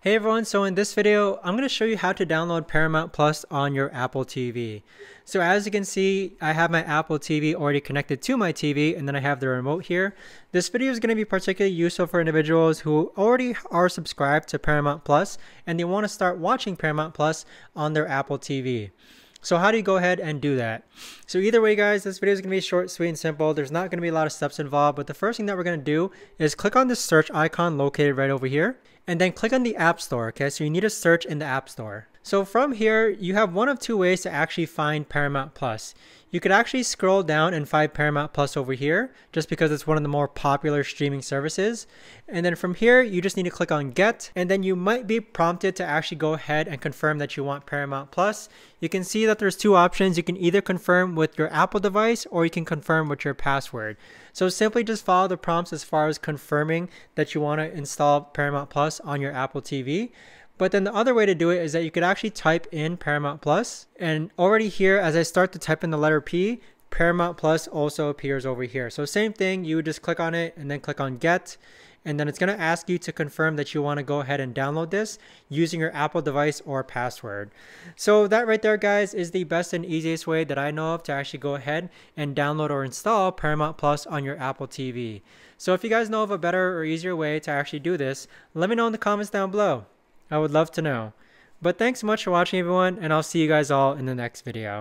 Hey everyone, so in this video, I'm going to show you how to download Paramount Plus on your Apple TV. So as you can see, I have my Apple TV already connected to my TV, and then I have the remote here. This video is going to be particularly useful for individuals who already are subscribed to Paramount Plus and they want to start watching Paramount Plus on their Apple TV. So how do you go ahead and do that? So either way guys, this video is going to be short, sweet, and simple. There's not going to be a lot of steps involved, but the first thing that we're going to do is click on this search icon located right over here, and then click on the App Store, okay? So you need to search in the App Store. So from here, you have one of two ways to actually find Paramount Plus. You could actually scroll down and find Paramount Plus over here, just because it's one of the more popular streaming services. And then from here, you just need to click on Get, and then you might be prompted to actually go ahead and confirm that you want Paramount Plus. You can see that there's two options. You can either confirm with your Apple device or you can confirm with your password. So simply just follow the prompts as far as confirming that you want to install Paramount Plus on your Apple TV. But then the other way to do it is that you could actually type in Paramount Plus, and already here as I start to type in the letter P, Paramount Plus also appears over here. So same thing, you would just click on it and then click on Get, and then it's going to ask you to confirm that you want to go ahead and download this using your Apple device or password. So that right there guys is the best and easiest way that I know of to actually go ahead and download or install Paramount Plus on your Apple TV. So if you guys know of a better or easier way to actually do this, let me know in the comments down below. I would love to know. But thanks so much for watching everyone, and I'll see you guys all in the next video.